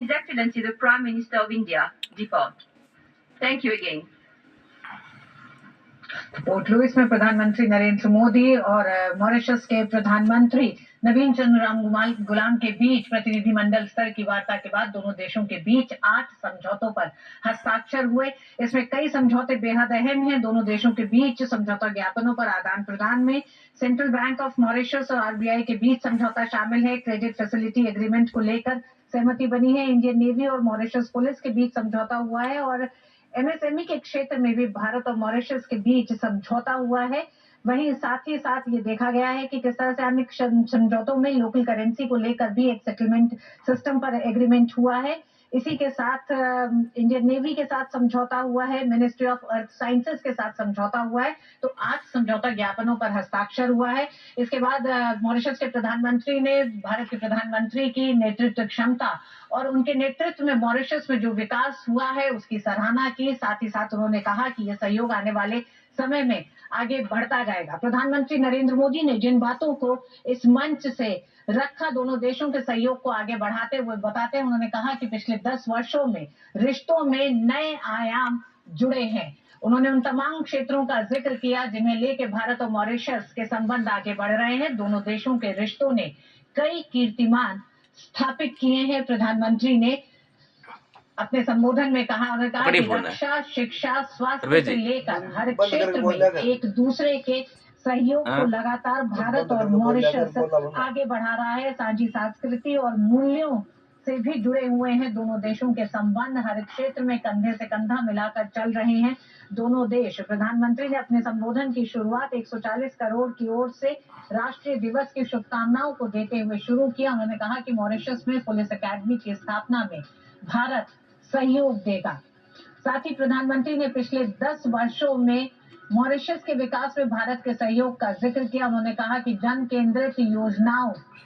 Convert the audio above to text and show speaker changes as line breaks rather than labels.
His Excellency the Prime Minister of India depart. Thank you again.
Port Louis में प्रधानमंत्री नरेंद्र मोदी और Mauritius के प्रधानमंत्री नवीन चंद्र राम गुलाम के बीच प्रतिनिधिमंडल स्तर की वार्ता के बाद दोनों देशों के बीच 8 समझौतों पर हस्ताक्षर हुए। इसमें कई समझौते बेहद अहम हैं। दोनों देशों के बीच समझौता ज्ञापनों पर आदान प्रदान में सेंट्रल बैंक ऑफ मॉरिशस और आरबीआई के बीच समझौता शामिल है। क्रेडिट फैसिलिटी एग्रीमेंट को लेकर सहमति बनी है। इंडियन नेवी और मॉरिशस पुलिस के बीच समझौता हुआ है और एमएसएमई के क्षेत्र में भी भारत और मॉरिशस के बीच समझौता हुआ है। वहीं साथ ही साथ ये देखा गया है कि किस तरह से अन्य समझौतों में लोकल करेंसी को लेकर भी एक सेटलमेंट सिस्टम पर एग्रीमेंट हुआ है। इसी के साथ इंडियन नेवी के साथ समझौता हुआ है। मिनिस्ट्री ऑफ अर्थ साइंसेस के साथ समझौता हुआ है। तो 8 समझौता ज्ञापनों पर हस्ताक्षर हुआ है। इसके बाद मॉरिशस के प्रधानमंत्री ने भारत के प्रधानमंत्री की नेतृत्व क्षमता और उनके नेतृत्व में मॉरिशस में जो विकास हुआ है उसकी सराहना की। साथ ही साथ उन्होंने कहा कि यह सहयोग आने वाले समय में आगे बढ़ता जाएगा। प्रधानमंत्री नरेंद्र मोदी ने जिन बातों को इस मंच से रखा, दोनों देशों के सहयोग को आगे बढ़ाते हुए बताते हैं, उन्होंने कहा कि पिछले 10 वर्षों में रिश्तों में नए आयाम जुड़े हैं। उन्होंने उन तमाम क्षेत्रों का जिक्र किया जिन्हें लेकर भारत और मॉरिशस के संबंध आगे बढ़ रहे हैं। दोनों देशों के रिश्तों ने कई कीर्तिमान स्थापित किए हैं। प्रधानमंत्री ने अपने संबोधन में कहा, उन्होंने कहा कि रक्षा, शिक्षा, स्वास्थ्य से लेकर हर क्षेत्र में एक दूसरे के सहयोग को लगातार भारत और मॉरिशस आगे बढ़ा रहा है। साझी संस्कृति और मूल्यों से भी जुड़े हुए हैं। दोनों देशों के संबंध हर क्षेत्र में कंधे से कंधा मिलाकर चल रहे हैं। दोनों देश प्रधानमंत्री ने अपने संबोधन की शुरुआत 140 करोड़ की ओर से राष्ट्रीय दिवस की शुभकामनाओं को देते हुए शुरू किया। उन्होंने कहा कि मॉरिशस में पुलिस अकेडमी की स्थापना में भारत सहयोग देगा। साथ ही प्रधानमंत्री ने पिछले 10 वर्षों में मॉरिशस के विकास में भारत के सहयोग का जिक्र किया। उन्होंने कहा कि जन केंद्रित योजनाओं